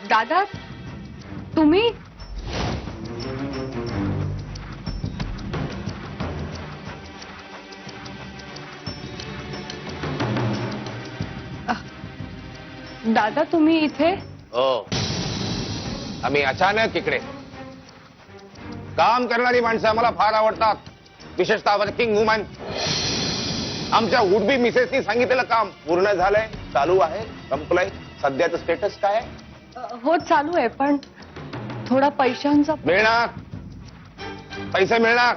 दादा तुम्ही दादा तुम्ही इथे हो आम्ही अचानक इकडे काम करणारी माणसं आम्हाला फार आवडतात, विशेषतः वर्किंग वुमन. आमच्या वुडबी मिसेसनी सांगितलेलं काम पूर्ण झालंय, चालू आहे, संपलंय. सध्याचं स्टेटस काय आहे? हो चालू आहे पण थोडा पैशांचा मिळणार, पैसे मिळणार.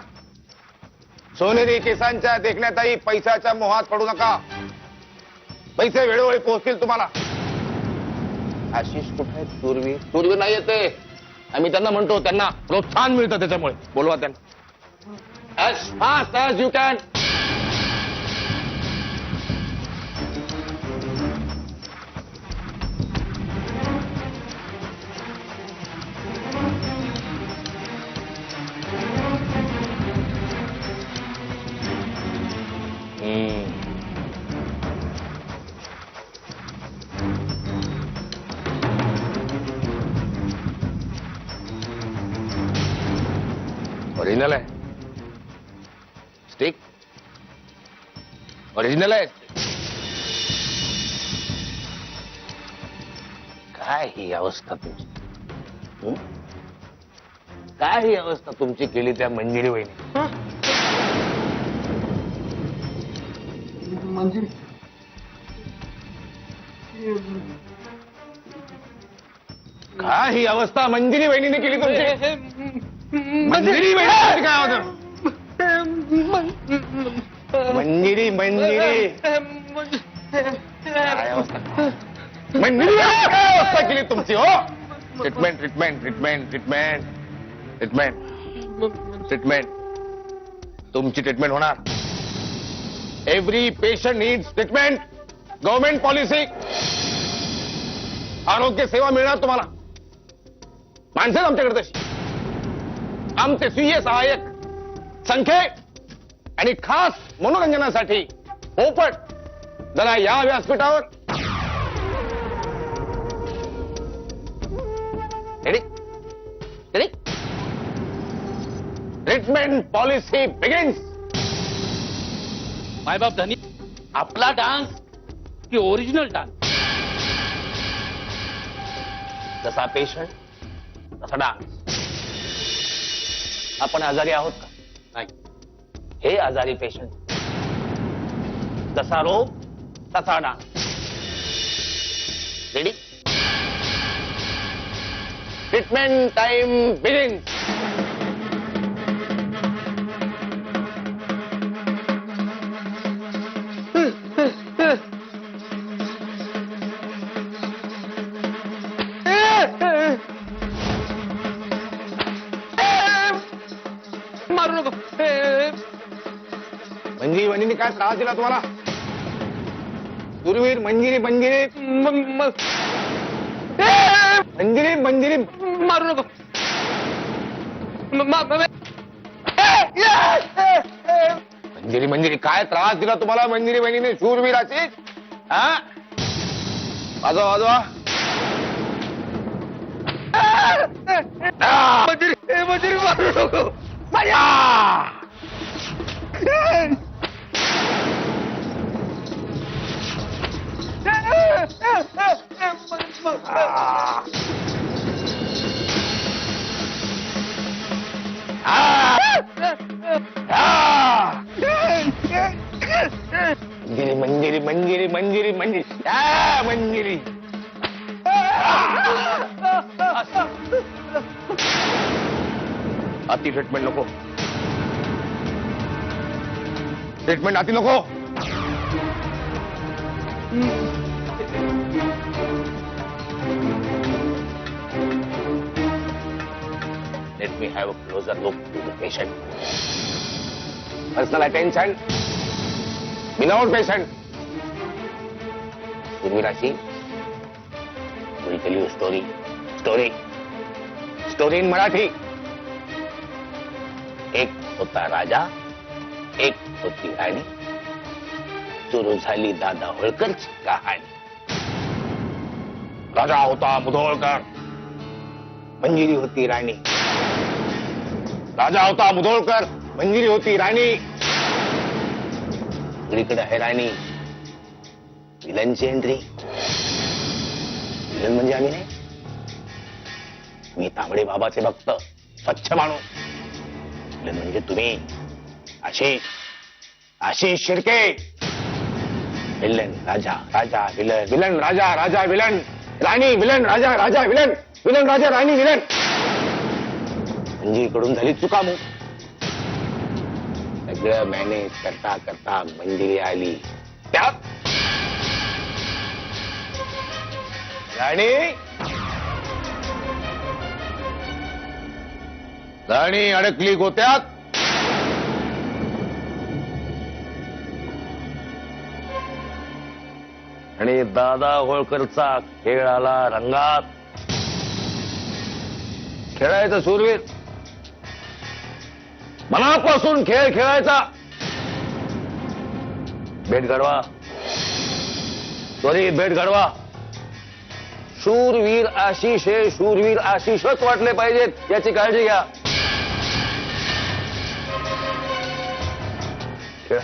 सोनेरी केसांच्या देखण्यातही पैशाच्या मोहात पडू नका. पैसे वेळोवेळी पोहोचतील तुम्हाला. आशिष कुठे आहेत? सूरवीर सूरवीर नाही येते. आम्ही त्यांना म्हणतो, त्यांना प्रोत्साहन मिळतं त्याच्यामुळे. बोलवा त्यांना as fast as you can. Original है स्टिक, ओरिजिनल है. काय ही अवस्था तुमची? काय ही अवस्था तुमची केली त्या मंजिरी वहिनी? काय ही अवस्था मंजिरी वहिनीने केली तुमची? मंजिरी वहिनी काय होतं? मंजिरी मंजिरी काय अवस्था? मंजिरी काय अवस्था केली तुमची? हो treatment treatment treatment treatment treatment treatment. तुमची ट्रीटमेंट होणार. Every patient needs treatment. Government policy. आरोग्य सेवा मिळणार तुम्हाला. माणसं आमच्याकडे तशी. आमचे स्वीय सहाय्यक संख्ये आणि खास मनोरंजनासाठी पोपट जरा या व्यासपीठावर. Treatment policy begins. मायबाप धनी, आपला डान्स की ओरिजिनल डान्स? जसा पेशंट तसा डान्स. आपण आजारी आहोत का? नाही. हे आजारी पेशंट. जसा रोग तसा dance. Ready? Treatment time begins. मारू नको. मंजिरी वहिनीने काय त्रास दिला तुम्हाला? दूरवीर मंजिरी मंजिरी मंजिरी मंजिरी मारू नको. मंजिरी मंजिरी काय त्रास दिला तुम्हाला मंजिरी वहिनीने? शूरवीराची. हा वाजवा वाजवा. मंजिरी मारू नको. मंजिरी मंजिरी मंजिरी मंजिरी मंजिरी. अति ट्रीटमेंट नको. ट्रीटमेंट अति नको. Let me have a closer look to the patient. Personal attention. Without patient. Urmirashi will tell you a story. Story. Story in Marathi. एक होता राजा, एक होती राणी. सुरू झाली दादा होळकरची कहाणी. राजा होता मुधोळकर, मंजिरी होती राणी. राजा होता मुधोळकर, मंजिरी होती राणी. इकडे आहे राणी. विलनची एंट्री. विलन म्हणजे आम्ही नाही, मी तांबडे बाबाचे भक्त, स्वच्छ माणूस. विलन म्हणजे तुम्ही, आशिष शिर्के. विलन राजा, राजा विलन, विलन राजा, राजा विलन, राणी विलन, राजा, राजा विलन, विलन राजा, राणी विलन. मंजिरीकडून झाली चुकामू. सगळं मॅनेज करता करता मंजिरी आली. त्यात राणी, राणी अडकली गोत्यात. आणि दादा होळकरचा खेळ आला रंगात. खेळायचं शूरवीर, मनापासून खेळ खेळायचा. भेट घडवा, त्वरित भेट घडवा. शूरवीर आशिष हे शूरवीर आशिषच वाटले पाहिजेत याची काळजी घ्या. खेळा.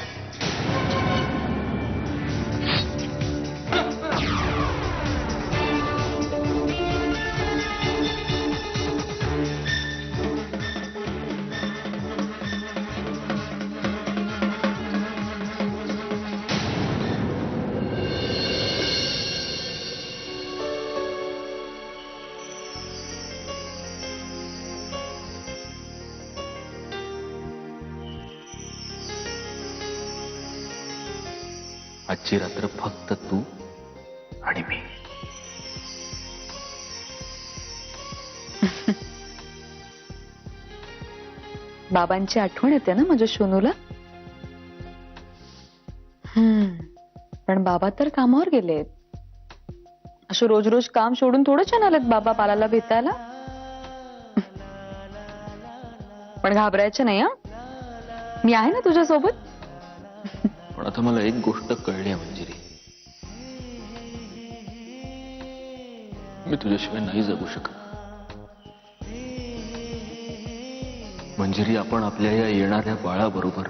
आजची रात्र फक्त तू आणि मी. बाबांची आठवण येते ना माझ्या सोनूला. पण बाबा तर कामावर गेलेत. असं रोज रोज काम सोडून थोडं छान आलेत बाबा पालाला भेटायला. पण घाबरायचं नाही, हा मी आहे ना तुझ्या सोबत. पण आता मला एक गोष्ट कळली आहे मंजिरी, मी तुझ्याशिवाय नाही जगू शकत. मंजिरी, आपण आपल्या या येणाऱ्या बाळाबरोबर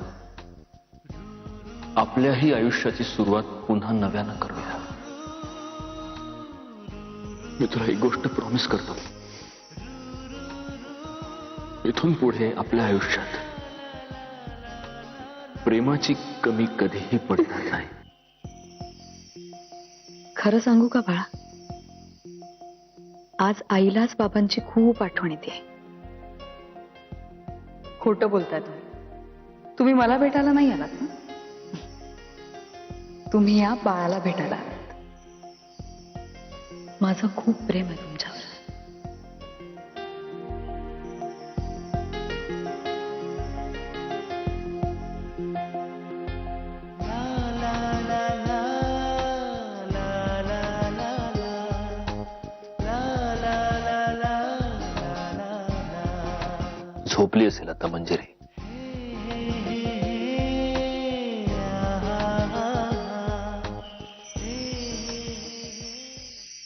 आपल्याही आयुष्याची सुरुवात पुन्हा नव्यानं करूया. मी तुला एक गोष्ट प्रॉमिस करतो, इथून पुढे आपल्या आयुष्यात प्रेमाची कमी कधीही पडणार नाही. खरं सांगू का बाळा, आज आईलाच बाबांची खूप आठवण येते. खोटं बोलताय तुम्ही मला भेटायला नाही आलात ना, तुम्ही या बाळाला भेटायला आलात. माझं खूप प्रेम आहे तुमच्यावर. झोपली असेल आता मंजिरी.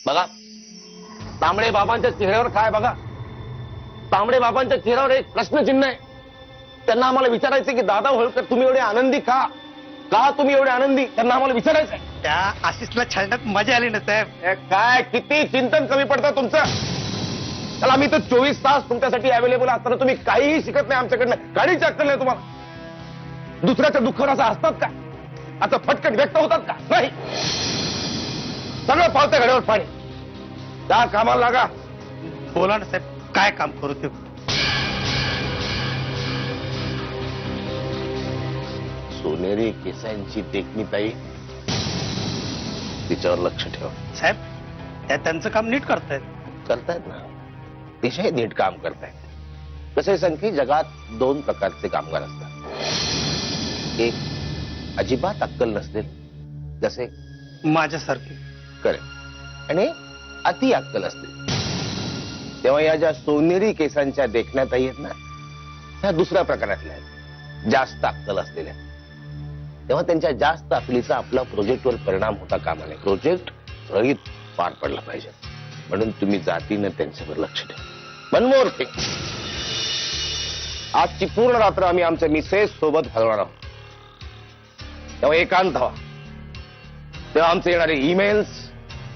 बघा, तांबडे बाबांच्या चेहऱ्यावर काय बघा. तांबडे बाबांच्या चेहऱ्यावर एक प्रश्नचिन्ह आहे. त्यांना आम्हाला विचारायचं की दादा होळकर तुम्ही एवढे आनंदी का तुम्ही एवढे आनंदी, त्यांना आम्हाला विचारायचं आहे. त्या आशिषला छळण्यात मजा आली ना साहेब. काय किती चिंतन कमी पडतं तुमचं. चला, मी तर 24 तास तुमच्यासाठी अवेलेबल असताना तुम्ही काहीही शिकत नाही आमच्याकडनं. काहीच अक्कल नाही तुम्हाला. दुसऱ्याच्या दुःखावर असं असतात का, आता फटकन व्यक्त होतात का? नाही. सगळं पावत्या घड्यावर पाणी. त्या कामाला लागा. बोला ना साहेब, काय काम करू ते. सोनेरी केसांची देखणी ताई, तिच्यावर लक्ष ठेवा. साहेब, त्या त्यांचं काम नीट करतायत. करतायत ना, अतिशय नीट काम करतायत. कसं आहे सांग की जगात 2 प्रकारचे कामगार असतात. एक अजिबात अक्कल नसतील, जसे माझ्यासारखे. करेक्ट. आणि अति अक्कल असतील. तेव्हा या ज्या सोनेरी केसांच्या देखण्यात आहेत ना, ह्या दुसऱ्या प्रकारातल्या आहेत, जास्त अक्कल असलेल्या. तेव्हा त्यांच्या जास्त अकलीचा आपला प्रोजेक्टवर परिणाम होता कामा नये. प्रोजेक्ट सुरळीत पार पडला पाहिजे. म्हणून तुम्ही जातीनं त्यांच्यावर लक्ष ठेवा. वन मोर थिंग, आजची पूर्ण रात्र आम्ही आमच्या मिसेस सोबत घालवणार आहोत. तेव्हा एकांत हवा. तेव्हा आमचे येणारे ईमेल्स,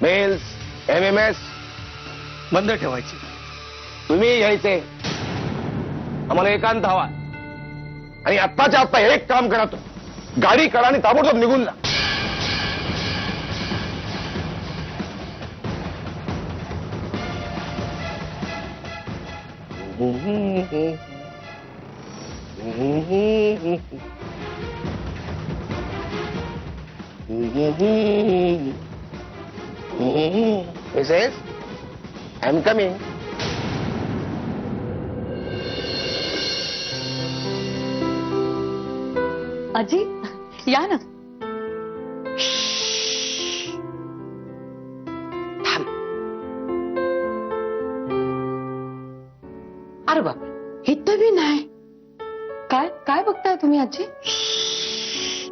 मेल्स, MMS बंद ठेवायची. तुम्ही घ्यायचे. आम्हाला एकांत हवा. आणि आत्ताच्या आत्ता एक काम करा, तो गाडी करा आणि ताबडतोब निघून जा. Mrs. I'm coming. आजी या ना. थांब. अरे बाप, इथं बी नाही. काय काय बघताय तुम्ही आजी?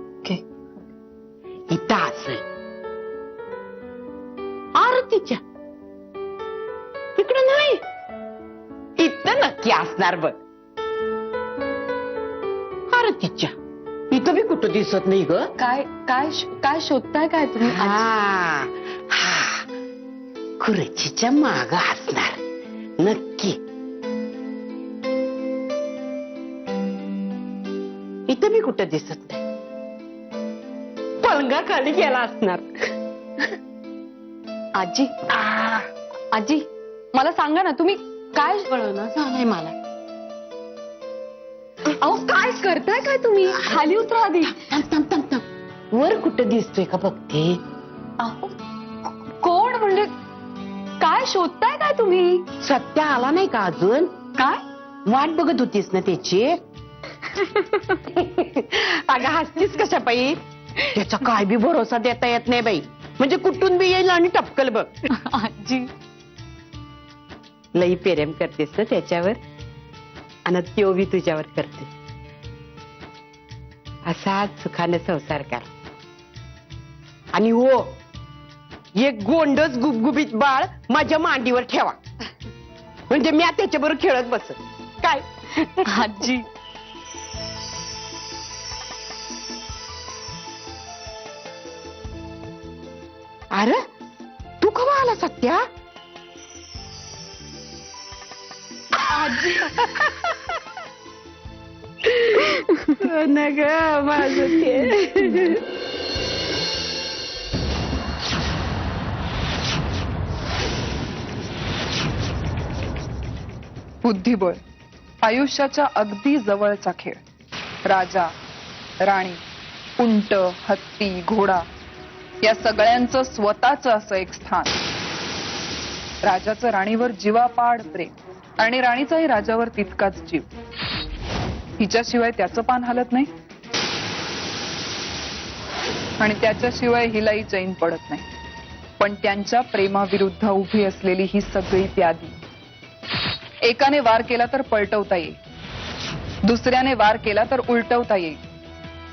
ओके. इथं असं आरतीच्या इकडं नाही. इथं नक्की असणार बघ. आरतीच्या इथं बी कुठं दिसत नाही ग. काय काय काय शोधताय काय तुम्ही आजी? हा हा, खुर्चीच्या माग असणार नक्की. इथं बी कुठं दिसत नाही. पलंगा खाली गेला असणार. आजी आजी मला सांगा ना, तुम्ही काय कळना झालंय मला. अहो काय करताय काय तुम्ही? खाली उतरा आधी. थांब थांब थांब थांब, वर कुठं दिसतोय का बघते. अहो कोण म्हणजे काय शोधताय काय तुम्ही? सत्या आला नाही का अजून? काय वाट बघत होतीस ना त्याची? अगं हसतीस कशा पायी? त्याचा काय बी भरोसा देता येत नाही बाई. म्हणजे कुठून बी येईल आणि टपकल बघ. आजी लई प्रेम करतेस ना त्याच्यावर, आणि त्यो बी तुझ्यावर करते. असाच सुखाने संसार कर. आणि हो, एक गोंडच गुबगुबीत बाळ माझ्या मांडीवर ठेवा, म्हणजे मी त्याच्याबरोबर खेळत बस. काय आजी अरे तू कवा आला सत्या? आजी न ग माझं ते. बुद्धिबळ आयुष्याच्या अगदी जवळचा खेळ. राजा, राणी, उंट, हत्ती, घोडा या सगळ्यांचं स्वतःचं असं एक स्थान. राजाचं राणीवर जीवापाड प्रेम आणि राणीचाही राजावर तितकाच जीव. हिच्याशिवाय त्याचं पान हलत नाही आणि त्याच्याशिवाय हिलाही चैन पडत नाही. पण त्यांच्या प्रेमाविरुद्ध उभी असलेली ही सगळी त्यादी. एकाने वार केला तर पलटवता येईल, दुसऱ्याने वार केला तर उलटवता येईल.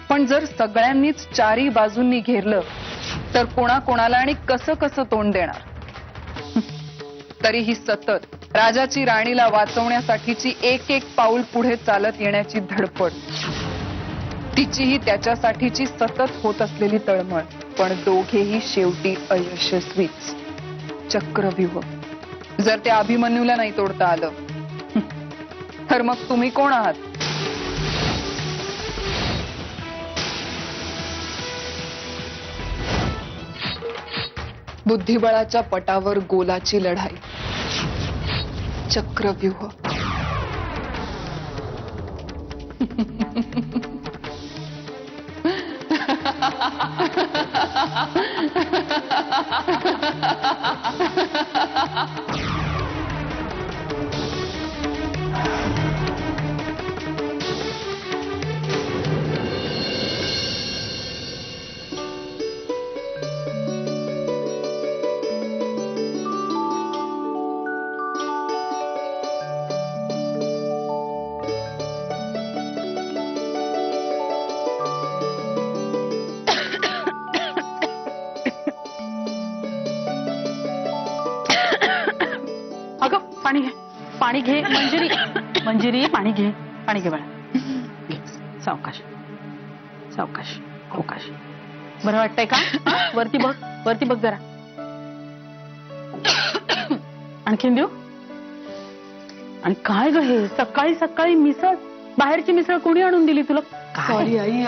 पण जर सगळ्यांनीच चारी बाजूंनी घेरलं तर कोणाकोणाला आणि कसं कसं तोंड देणार? तरीही सतत राजाची राणीला वाचवण्यासाठीची एक एक पाऊल पुढे चालत येण्याची धडपड, तिचीही त्याच्यासाठीची सतत होत असलेली तळमळ. पण दोघेही शेवटी अयशस्वीच. चक्रव्यूह. जर त्या अभिमन्यूला नाही तोडता आलं तर मग तुम्ही कोण आहात? बुद्धिबळाच्या पटावर गोलाची लढाई. चक्रव्यूह. पाणी घे मंजिरी. मंजिरी पाणी घे, पाणी घे बाळा. घे. सावकाश सावकाश सावकाश. बरं वाटतंय का? वरती बघ, वरती बघ जरा. आणखीन देऊ? आणि काय ग हे सकाळी सकाळी मिसळ, बाहेरची मिसळ कोणी आणून दिली तुला? सॉरी आई,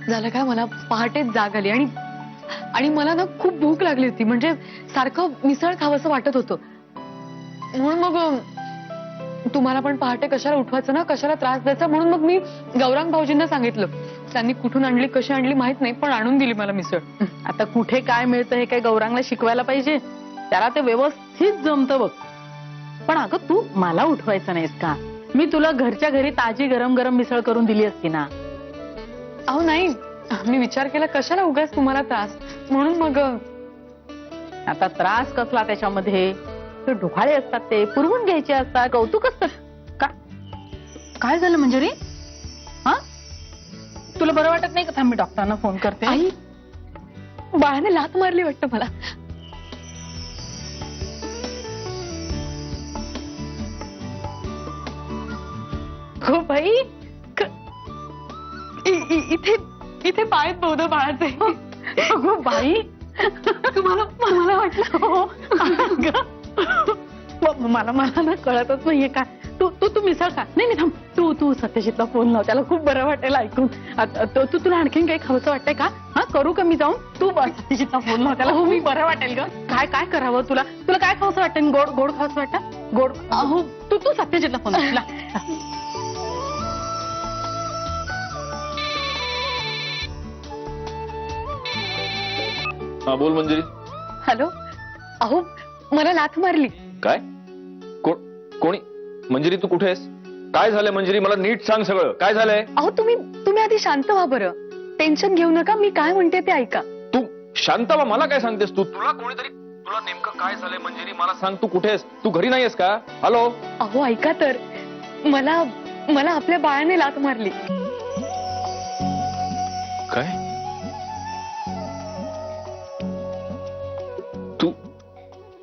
झालं काय, मला पहाटेच जाग आली आणि मला ना खूप भूक लागली होती. म्हणजे सारखं मिसळ खावंसं वाटत होतं. म्हणून मग तुम्हाला पण पहाटे कशाला उठवायचं ना, कशाला त्रास द्यायचा, म्हणून मग मी गौरांग भाऊजींना सांगितलं. त्यांनी कुठून आणली, कशी आणली माहित नाही, पण आणून दिली मला मिसळ. आता कुठे काय मिळतं हे काय गौरांगला शिकवायला पाहिजे? त्याला ते व्यवस्थित जमतं बघ. पण अगं तू मला उठवायचं नाहीस का? मी तुला घरच्या घरी ताजी गरम गरम मिसळ करून दिली असती ना. अहो नाही, मी विचार केला कशाला उगाच तुम्हाला त्रास, म्हणून मग. आता त्रास कसला त्याच्यामध्ये? ते डोहाळे असतात, ते पुरवून घ्यायचे असतात, कौतुक असतं. काय झालं मंजुरी? हा, तुला बरं वाटत नाही का? थांब मी डॉक्टरांना फोन करते. आई, बाळाने लाथ मारली वाटतं मला. हो बाई, इथे इथे पायत बहुधा बाळाचे. अगं बाई, तुम्हाला मला वाटलं. हो. मला ना कळतच नाहीये काय. तू मिसळ खा. नाही थांब, तू सत्यजितला फोन लाव, त्याला खूप बरं वाटेल ऐकून. तुला आणखीन काही खावंसं वाटतंय का? हा, करू का मी जाऊन? तू सत्यजितला फोन लाव, त्याला खूप बरं वाटेल ग. काय करावं? तुला काय खावंसं वाटतं? गोड खावंसं वाटतं? गोड. हो, तू सत्यजितला फोन लाव. हा, बोल मंजिरी. हॅलो. अहो, मला लाथ मारली. काय? कोणी? मंजिरी तू कुठे आहेस? काय झालंय मंजिरी? मला नीट सांग सगळं. काय झालंय? अहो, तुम्ही आधी शांत व्हा बरं. टेन्शन घेऊ नका, मी काय म्हणते ते ऐका. तू शांत व्हा. मला काय सांगतेस तू? तुला नेमकं काय झालंय मंजिरी? मला सांग. तू कुठे आहेस? तू घरी नाहीयेस का? हॅलो. अहो ऐका तर, मला आपल्या बाळाने लाथ मारली. काय?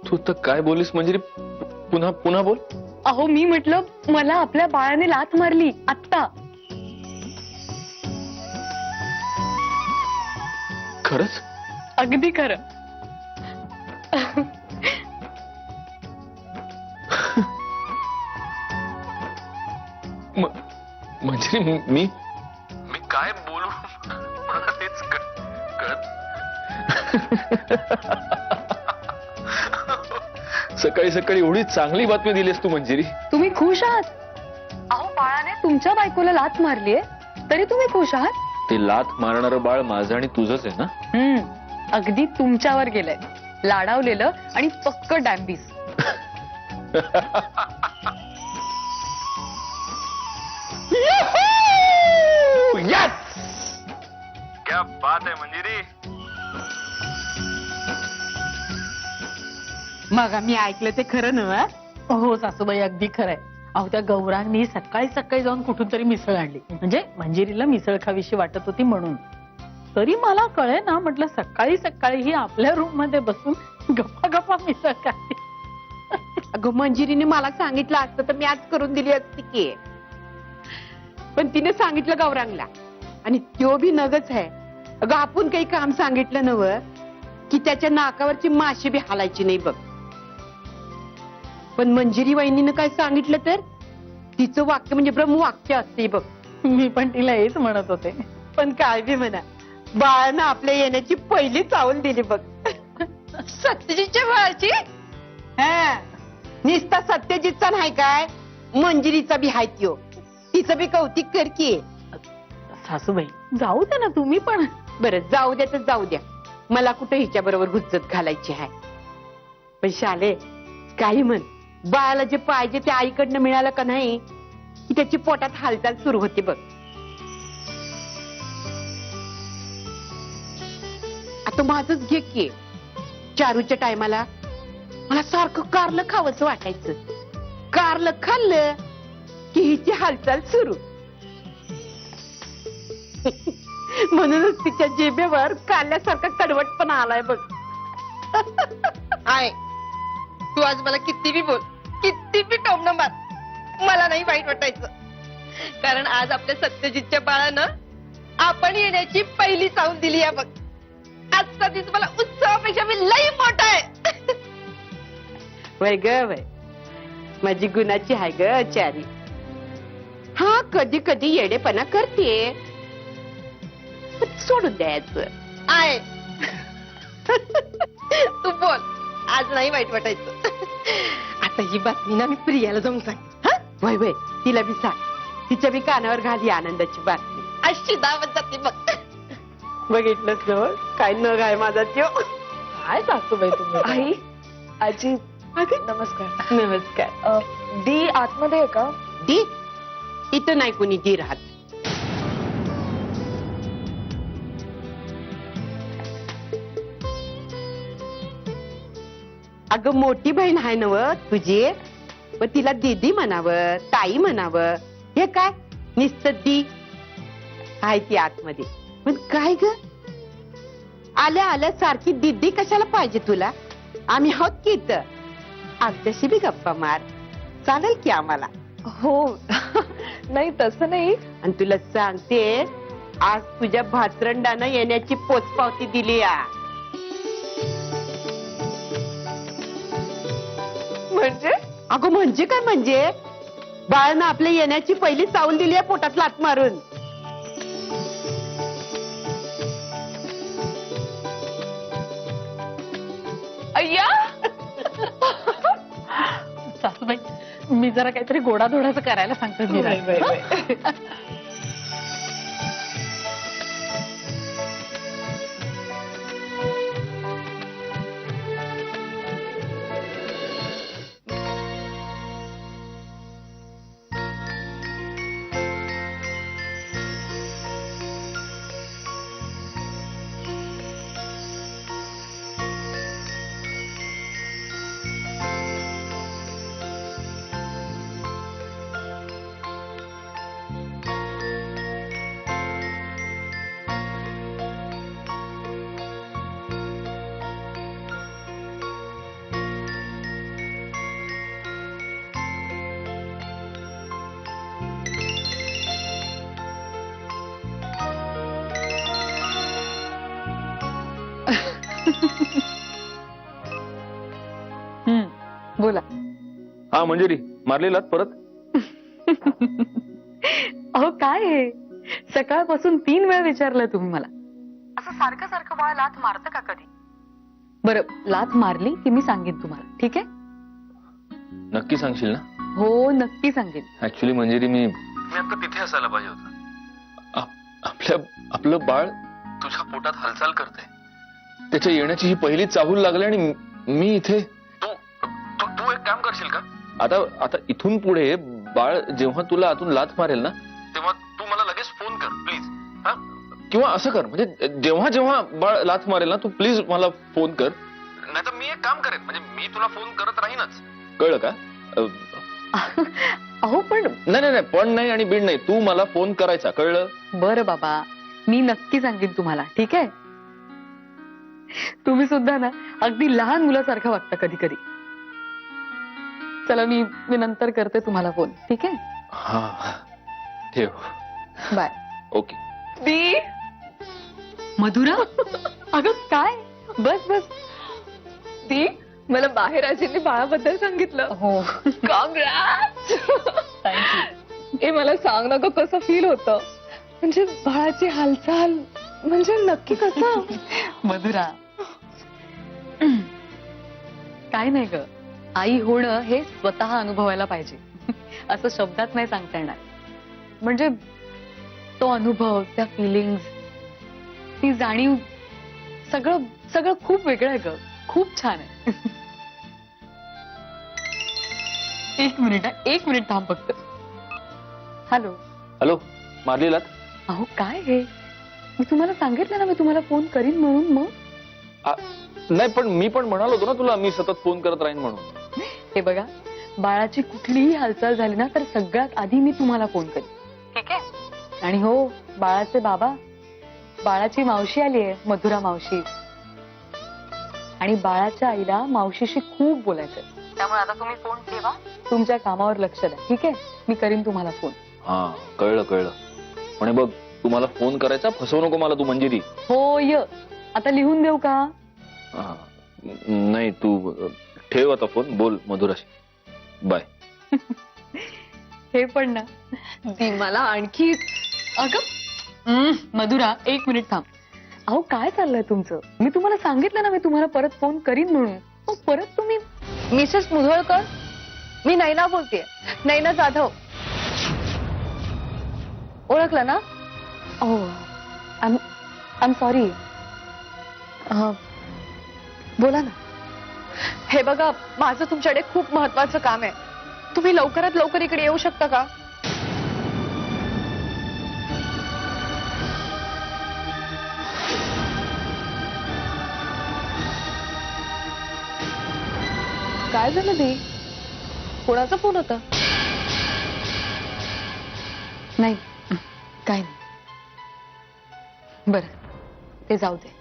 तू तर काय बोललीस मंजिरी? पुन्हा बोल. अहो, मी म्हटलं मला आपल्या बाळाने लाथ मारली आत्ता. खरंच? अगदी खरं. मंजिरी, मी काय बोलू? मला तेच कळत. सकाळी सकाळी एवढी चांगली बातमी दिलीस तू मंजिरी. तुम्ही खुश आहात? अहो, बाळाने तुमच्या बायकोला लाथ मारलीये, तरी तुम्ही खुश आहात? ते लाथ मारणारं बाळ माझं आणि तुझंच आहे ना? अगदी तुमच्यावर गेलंय. लाडावलेलं आणि पक्क डॅम्बीस. यस! क्या बात आहे मंजिरी. मग मी ऐकलं ते खरं नव्हे? हो सासूबाई, अगदी खरंय. अहो, त्या गौरांनी सकाळी सकाळी जाऊन कुठून तरी मिसळ आणली. म्हणजे मंजिरीला मिसळ खावीशी वाटत होती म्हणून. तरी मला कळे ना, म्हटलं सकाळी सकाळी ही आपल्या रूम मध्ये बसून गप्पा मिसळ खाते. अगं, मंजिरीने मला सांगितलं असतं तर मी आज करून दिली असती की. पण तिने सांगितलं गौरांगला, आणि तो भी नगच आहे. अगं, आपण काही काम सांगितलं नव्ह की त्याच्या नाकावरची माशी बी हालायची नाही बघ. पण मंजिरी वहिनीनं काय सांगितलं तर तिचं वाक्य म्हणजे ब्रह्मवाक्य असते बघ. मी पण तिला हेच म्हणत होते. पण काय बी म्हणा, बाळानं आपल्या येण्याची पहिली चावल दिली बघ. सत्यजितच्या बाळाची? हा, निस्ता सत्यजितचा नाही काय, मंजिरीचा बी हाय त्यो. तिचं बी कौतिक कर की. सासूबाई, जाऊ दे ना तुम्ही पण. बरं, जाऊ द्या तर जाऊ द्या. मला कुठं हिच्या बरोबर हुज्जत घालायची आहे. पण शाले, काही म्हण, बाळाला जे पाहिजे ते आईकडनं मिळालं का नाही की त्याची पोटात हालचाल सुरू होते बघ. आता माझंच घे की. चारूच्या टायमाला मला सारखं कारलं खावंसं वाटायचं. कारलं खाल्लं की हिची हालचाल सुरू. म्हणूनच तिच्या जिभेवर कारल्यासारखा कडवटपणा आलाय बघ. आहे, तू आज मला किती बी बोल, किती बी टोमणं मार, मला नाही वाईट वाटायचं. कारण आज आपल्या सत्यजितच्या बाळानं आपण येण्याची पहिली चावूल दिली आहे बघ. आजचा दिवस मला उत्सवापेक्षा मी लई मोठा आहे. वय ग वय, माझी गुणाची आहे ग चारी. हा कधी कधी येडेपणा करते, सोडून द्यायचं आहे. तू बोल, आज नाही वाईट वाटायचं. आता ही बातमी ना मी प्रियाला जाऊन सांग. वय वय, तिला बी सांग, तिच्या बी कानावर घाली आनंदाची बातमी. अशी दावत जाते बघ. बघितलंच ना काय न गाय माझा त्यो. काय सासूबाई तुम्ही? आई, आजी, नमस्कार. नमस्कार. दी आतमध्ये आहे का? दी इथं नाही कुणी दी राहत. अगं मोठी बहीण आहे नव तुझी, मग तिला दीदी म्हणावं, ताई म्हणावं. हे काय नुसतं दी आहे ती आतमध्ये. पण काय ग, आल्या आल्या सारखी दीदी कशाला पाहिजे तुला? आम्ही आहोत की इथं, आमच्याशी बी गप्पा मार, चालेल की आम्हाला. हो. नाही तसं नाही. आणि तुला सांगते, आज तुझ्या भातरंडानं येण्याची पोचपावती दिली आ. म्हणजे अगं म्हणजे काय म्हणजे, बाळानं आपल्या येण्याची पहिली चावूल दिली आहे पोटात लाथ मारून. अय्या, सासूबाई मी जरा काहीतरी गोडाधोडाचं करायला सांगते मीरा. बोला. हा मंजिरी, मारलेलात परत? अहो काय हे, सकाळपासून 3 वेळा विचारलं तुम्ही मला. असं सारखं सारखं बाळा लाथ मारतं का कधी? बरं, लाथ मारली की मी सांगेन तुम्हाला, ठीक आहे? नक्की सांगशील ना? हो नक्की सांगेन. ऍक्च्युली मंजिरी, मी आता तिथे असायला पाहिजे होतं. आपलं बाळ तुझ्या पोटात हालचाल करते, त्याच्या येण्याची ही पहिली चाहूल लागली आणि मी इथे. तू एक काम करशील का? आता इथून पुढे बाळ जेव्हा तुला आतून लाथ मारेल ना, तेव्हा तू मला लगेच फोन कर प्लीज. हा, किंवा असं कर, म्हणजे जेव्हा जेव्हा बाळ लाथ मारेल ना, तू प्लीज मला फोन कर. नाहीतर मी एक काम करेन, म्हणजे मी तुला फोन करत राहीनच. कळलं का? अहो पण नाही, पण नाही आणि बीड नाही, तू मला फोन करायचा, कळलं? बरं बाबा, मी नक्की सांगेन तुम्हाला, ठीक आहे? तुम्ही सुद्धा ना अगदी लहान मुलासारखं वागता कधी कधी. चला मी नंतर करते तुम्हाला फोन, ठीक आहे? हा, ठेव. बाय. ओके. दी, मधुरा, अगं काय? बस बस. दी, मला बाहेर आजींनी बाळाबद्दल सांगितलं. हो. कॉंग्रॅट्स. हे मला सांग ना ग, कसं फील होतं? म्हणजे बाळाची हालचाल म्हणजे नक्की कसं? मधुरा, काय नाही ग, आई होणं हे स्वतः अनुभवायला पाहिजे. असं शब्दात नाही सांगता येणार. म्हणजे तो अनुभव, त्या फिलिंग्स, ती जाणीव, सगळं सगळं खूप वेगळं आहे ग, खूप छान आहे. एक मिनिट थांब फक्त. हॅलो. हॅलो, मारलेलात? अहो काय हे, मी तुम्हाला सांगितलं ना मी तुम्हाला फोन करीन म्हणून. मग नाही, पण मी पण म्हणालो होतो ना तुला, मी सतत फोन करत राहीन म्हणून. हे बघा, बाळाची कुठलीही हालचाल झाली ना तर सगळ्यात आधी मी तुम्हाला फोन करेन, ठीक आहे? आणि हो, बाळाचे बाबा, बाळाची मावशी आली आहे, मधुरा मावशी, आणि बाळाच्या आईला मावशीशी खूप बोलायचंय. त्यामुळे आता तुम्ही फोन ठेवा, तुमच्या कामावर लक्ष द्या. ठीक आहे, मी करीन तुम्हाला फोन. हा कळलं कळलं. पण बघ तू मला फोन करायचा, फसवू नको मला तू मंजिरी. होय. आता लिहून देऊ का? हा, नाही तू ठेव आता फोन, बोल मधुराशी. बाय. हे पण ना, ती मला आणखी. अगं मधुरा, एक मिनिट थांब. अहो काय चाललंय तुमचं? मी तुम्हाला सांगितलं ना मी तुम्हाला परत फोन करीन म्हणून. मग परत तुम्ही. मिसेस मुधोळकर, मी नैना बोलतेय, नैना जाधव. ओळखलं ना? ओ आय एम सॉरी. बोला ना. हे बघा, माझं तुमच्याकडे खूप महत्वाचं काम आहे. तुम्ही लवकरात लवकर इकडे येऊ शकता का? काय झालं ते? कोणाचा फोन होता? नाही, काय नाही. बरं, ते जाऊ दे.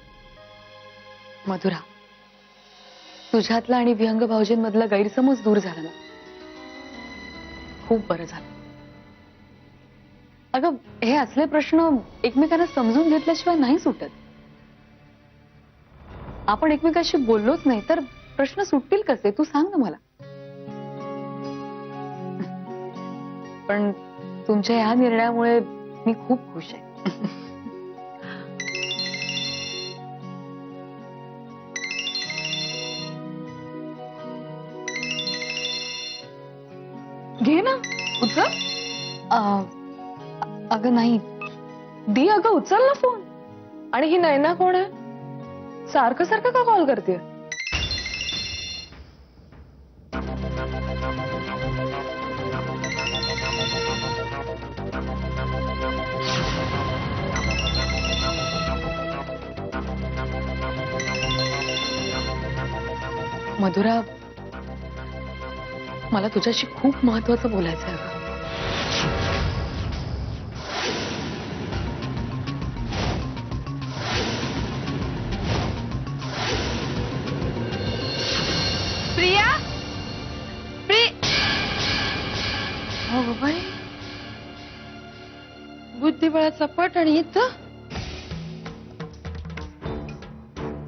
मधुरा, तुझ्यातला आणि विहंग भाऊजींमधला गैरसमज दूर झाला ना, खूप बरं झालं. अगं हे असले प्रश्न एकमेकांना समजून घेतल्याशिवाय नाही सुटत. आपण एकमेकांशी बोललोच नाही तर प्रश्न सुटतील कसे? तू सांग ना मला. पण तुमच्या ह्या निर्णयामुळे मी खूप खुश आहे. घे ना, उचल. अगं नाही, दे अगं, उचल ना फोन. आणि ही नैना कोण आहे? सारखं सारखं का कॉल करते? मधुरा, मला तुझ्याशी खूप महत्वाचं बोलायचं आहे. प्रिया, हो बाई, बुद्धिबळाचा पट आणि इथं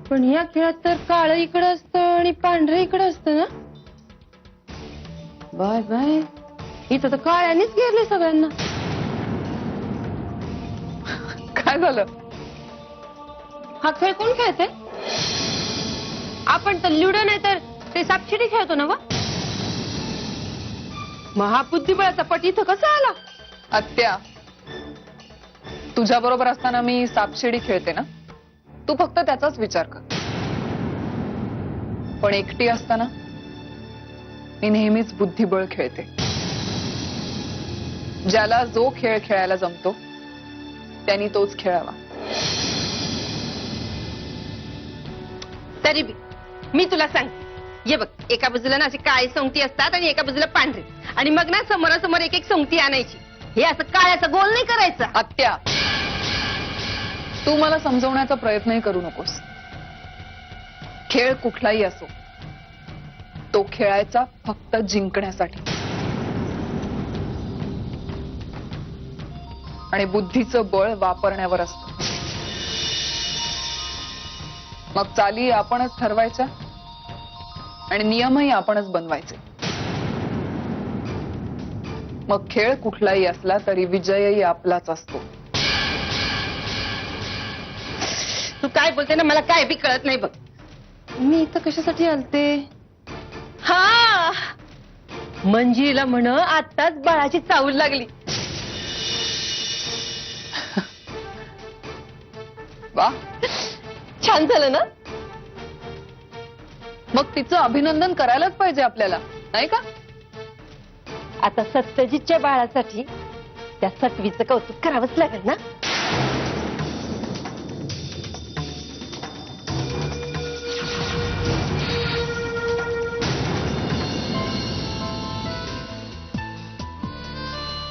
पण या खेळात तर काळं इकडं असतं आणि पांढरं इकडं असतं ना. बाय बाय, इथं तर काळ्यानेच गेले सगळ्यांना. काय झालं? हा खेळ कोण खेळते? आपण तर लुडो नाही तर ते सापशिडी खेळतो ना. महाबुद्धिबळाचा पट इथं कसा आला? आत्या, तुझ्या बरोबर असताना मी सापशिडी खेळते ना, तू फक्त त्याचाच विचार कर. पण एकटी असताना मी नेहमीच बुद्धिबळ खेळते. ज्याला जो खेळ खेळायला जमतो त्यांनी तोच खेळावा. तरी बी मी तुला सांगते, ये बघ, एका बाजूला ना अशी काळी सोंगटी असतात आणि एका बाजूला पांढरी, आणि मग ना समोरासमोर एक एक सोंगटी आणायची. हे असं काळ्याचा गोल नाही करायचा. आत्या, तू मला समजवण्याचा प्रयत्नही करू नकोस. खेळ कुठलाही असो, तो खेळायचा फक्त जिंकण्यासाठी. आणि बुद्धीचं बळ वापरण्यावर असतं. मग चाली आपणच ठरवायच्या आणि नियमही आपणच बनवायचे. मग खेळ कुठलाही असला तरी विजयही आपलाच असतो. तू काय बोलते ना, मला काय बी कळत नाही बघ. मी इथं कशासाठी आलते? हा, मंजिरीला म्हण आताच बाळाची चावल लागली. वा, छान झालं ना. मग तिचं अभिनंदन करायलाच पाहिजे आपल्याला, नाही का? आता सत्यजितच्या बाळासाठी त्या सटवीचं कौतुक करावंच लागेल ना.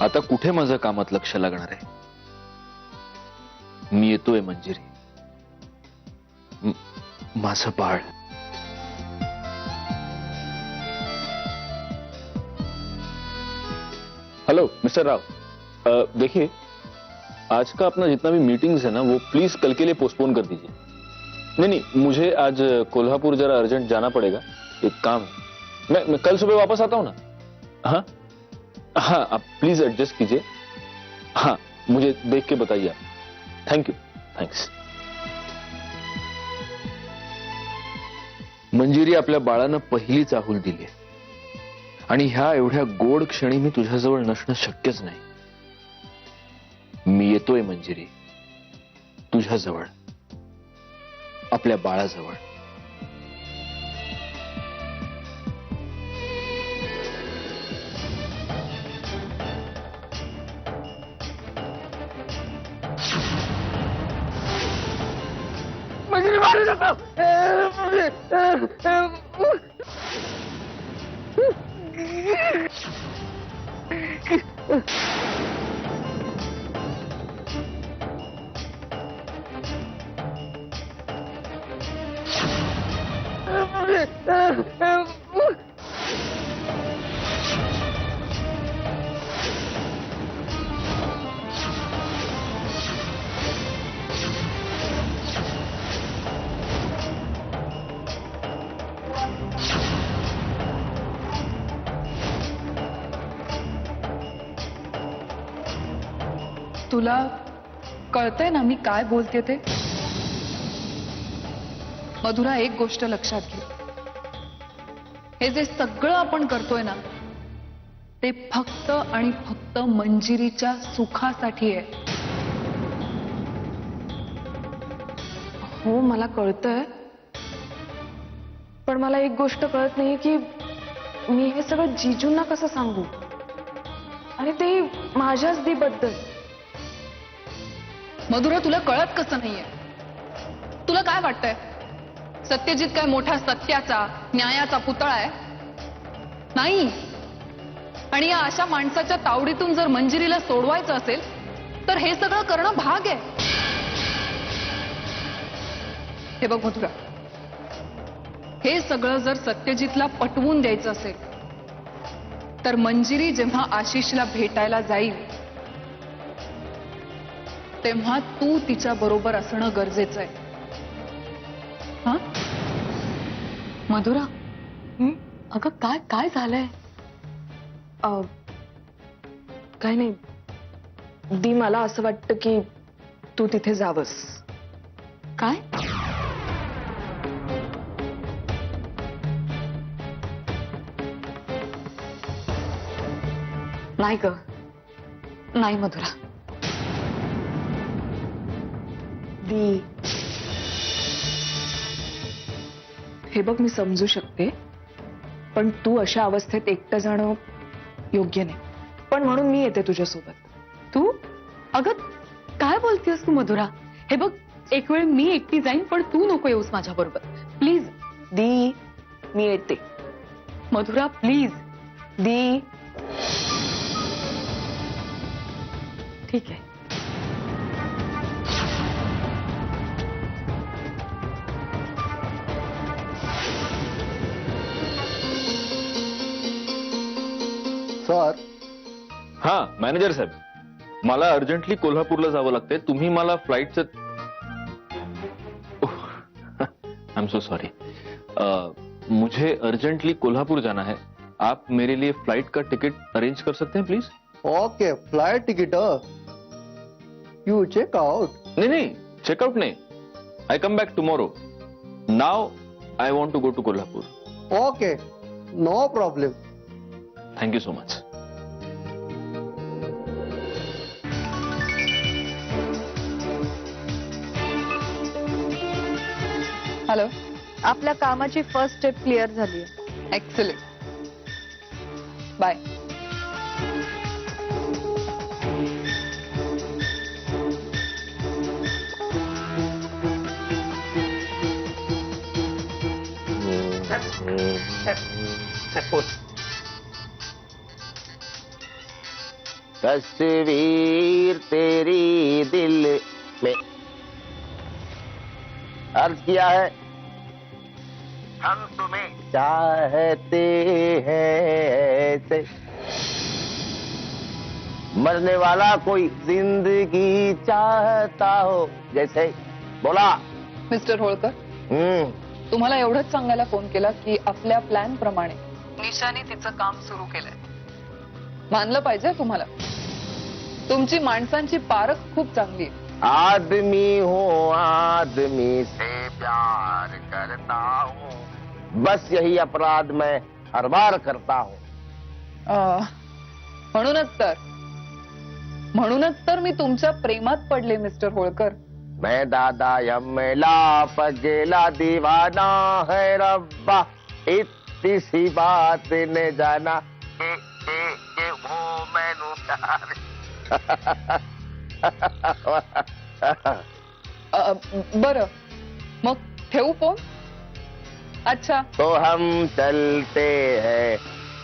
आता कुठे माझं कामात लक्ष लागणार आहे? मी येतोय मंजिरी. माझं बाळ. हेलो मिस्टर राव, देखिए आज का अपना जितना भी मीटिंग्स है ना वो प्लीज कल के लिए पोस्टपोन कर दीजिए। नहीं, मुझे आज कोल्हापुर जरा अर्जेंट जाना पड़ेगा, एक काम है। मैं कल सुबह वापस आता हूँ ना। हाँ हाँ, आप प्लीज एडजस्ट कीजिए। हाँ, मुझे देख के बताइए आप। Thank you, thanks. मंजिरी, आपल्या बाळानं पहिली चाहूल दिली आणि ह्या एवढ्या गोड क्षणी मी तुझ्याजवळ नसणं शक्यच नाही। मी येतोय मंजिरी, तुझ्याजवळ, आपल्या बाळाजवळ। मंजिरी मारू नका. तुला कळतंय ना मी काय बोलते ते? मधुरा, एक गोष्ट लक्षात घे, हे जे सगळं आपण करतोय ना ते फक्त आणि फक्त मंजिरीच्या सुखासाठी आहे. हो, मला कळतंय, पण मला एक गोष्ट कळत नाहीये की मी हे सगळं जीजूंना कसं सांगू, आणि ते माझ्याच दीबद्दल. मधुरा, तुला कळत कसं नाहीये? तुला काय वाटतंय सत्यजित काय मोठा सत्याचा न्यायाचा पुतळा आहे? नाही. आणि या अशा माणसाच्या तावडीतून जर मंजिरीला सोडवायचं असेल तर हे सगळं करणं भाग आहे. हे बघ मधुरा, हे सगळं जर सत्यजितला पटवून द्यायचं असेल तर मंजिरी जेव्हा आशिषला भेटायला जाईल तेव्हा तू तिच्या बरोबर असणं गरजेचं आहे. हा मधुरा, अगं काय काय झालंय? काय नाही दी, मला असं वाटतं की तू तिथे जावंस. काय? नाही ग, नाही मधुरा. दी, हे बघ, मी समजू शकते, पण तू अशा अवस्थेत एकटं जाणं योग्य नाही. पण म्हणून मी येते तुझ्यासोबत. तू? अगं काय बोलतेस तू मधुरा? हे बघ, एक वेळ मी एकटी जाईन, पण तू नको येऊस माझ्या बरोबर, प्लीज. दी, मी येते. मधुरा प्लीज. दी, ठीक आहे. सर, हा मॅनेजर साहेब, मला अर्जंटली कोल्हापूरला जावं लागतंय. तुम्ही मला फ्लाईटचं आई एम सो सॉरी, मुझे अर्जेंटली कोल्हापुर जाना है. आप मेरे लिए फ्लाइट का टिकट अरेंज कर सकते हैं please? Okay, flight ticket. You check out. नहीं, चेकआउट नहीं. I come back tomorrow. Now I want to go to Kolhapur. Okay, no problem. Thank you so much. Hello. आपल्या कामाची फर्स्ट स्टेप क्लिअर झाली. Excellent. Bye. तस्वीर तेरी दिल में अर्ज किया है, हम तुम्हें चाहते हैं ऐसे. मरने वाला कोई जिंदगी चाहता हो जैसे बोला. मिस्टर होळकर, तुम्हाला एवढंच सांगायला फोन केला की आपल्या प्लॅन प्रमाणे निशाने तिचं काम सुरू केलंय. मानलं पाहिजे तुम्हाला, तुमची माणसांची पारख खूप चांगली आहे. आदमी हूँ आदमी से प्यार करता हूँ, बस यही अपराध मैं हर बार करता हूँ. म्हणूनच तर मी तुमच्या प्रेमात पडले मिस्टर होळकर. मैं दादा यमला पगेला दीवाना है रब्बा, इतनी सी बात ने जाना के वो मैनू प्यार. बरं, मग ठेवू फोन? अच्छा, तो हम चलते हैं,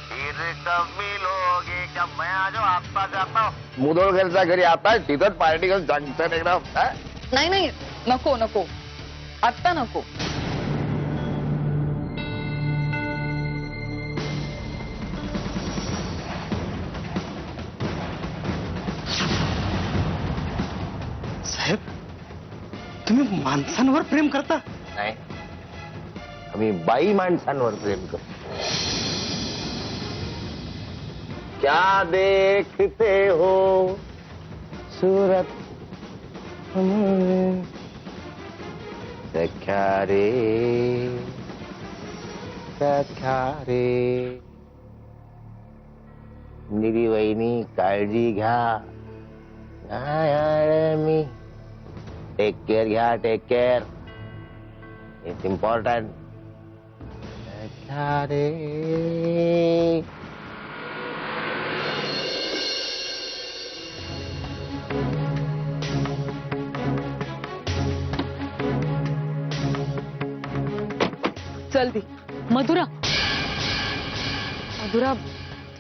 फिर कब मिलोगे. क्या मैं आज आता जाता हूँ मुदोळकरच्या घरी आता है, तिथंच पार्टी करून जंक्शन एकदम. नाही, नको आत्ता नको. साहेब, तुम्ही माणसांवर प्रेम करता? नाही, आम्ही बाई माणसांवर प्रेम करतो. क्या देखते हो सूरत सख्या रे निधी वहिनी काळजी घ्या. मी टेक केअर घ्या, टेक केअर, इट्स इम्पॉर्टंट. सख्या रे. चल दी. मधुरा,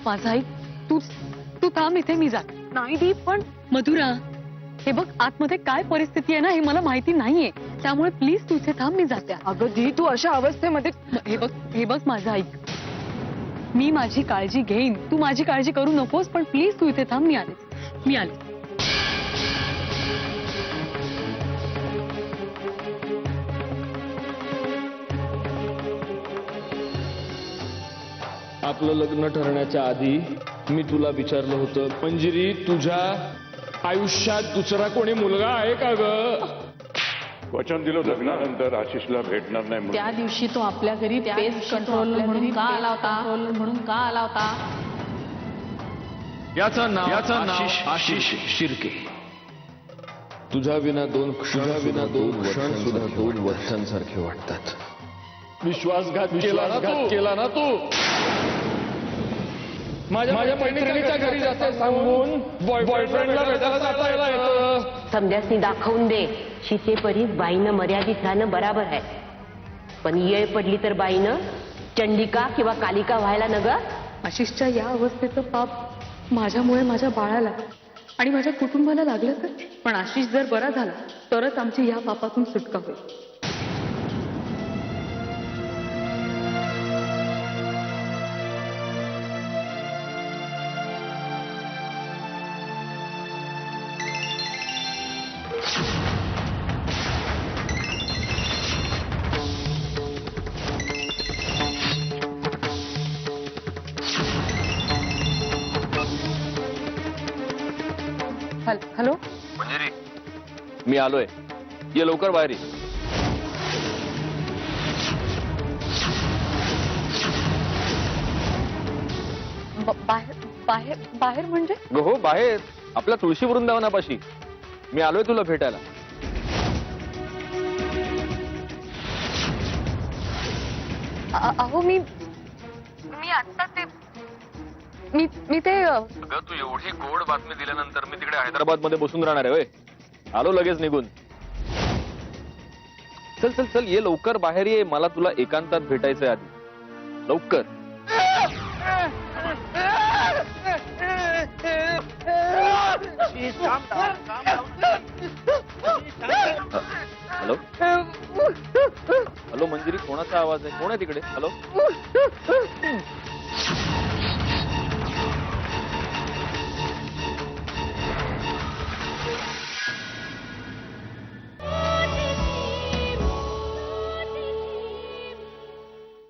माझा ऐक, तू थांब इथे, मी जात नाही. दी पण मधुरा, हे बघ आतमध्ये काय परिस्थिती आहे ना हे मला माहिती नाहीये, त्यामुळे प्लीज तू इथे थांब, मी जाते. अगं दी, तू अशा अवस्थेमध्ये. हे बघ माझं ऐक, मी माझी काळजी घेईन, तू माझी काळजी करू नकोस, पण प्लीज तू इथे थांब, मी आले. आपलं लग्न ठरण्याच्या आधी मी तुला विचारलं होतं, मंजिरी तुझ्या आयुष्यात दुसरा कोणी मुलगा आहे का ग? वचन दिलं लग्नानंतर आशिषला भेटणार नाही म्हणून. त्या दिवशी तो आपल्या घरी पेस्ट कंट्रोल म्हणून का आला होता? याचं नाव आशिष शिर्के. तुझ्या विना दोन क्षण सुद्धा 2 वर्षांसारखे वाटतात. विश्वासघात केला ना तू. माझ्या मैत्रिणीच्या घरी जाते सांगून बॉयफ्रेंडला भेटायला जाता येतं. समजासनी दाखवून दे, शितेपरी बाईनं मर्यादित राहणं बराबर आहे, पण येळ पडली तर बाईनं चंडिका किंवा कालिका व्हायला न ग. आशिषच्या या अवस्थेचं पाप माझ्यामुळे माझ्या बाळाला आणि माझ्या कुटुंबाला लागलं तर, पण आशिष जर बरा झाला तरच आमची या पापातून सुटका होईल. हॅलो, मंजिरी, मी आलोय, ये लवकर बाहेर ये. बाहेर म्हणजे? हो, बाहेर आपल्या तुळशी वृंदावनापाशी. मी आलोय तुला भेटायला. अहो मी आता ते मी ते अगं, तू एवढी गोड बातमी दिल्यानंतर मी तिकडे हैदराबाद मध्ये बसून राहणार आहे. आलो लगेच निघून. चल चल चल, ये लवकर बाहेर ये, मला तुला एकांतात भेटायचंय आधी. लवकर. हॅलो हॅलो, मंजिरी, कोणाचा आवाज आहे? कोण आहे तिकडे? हॅलो.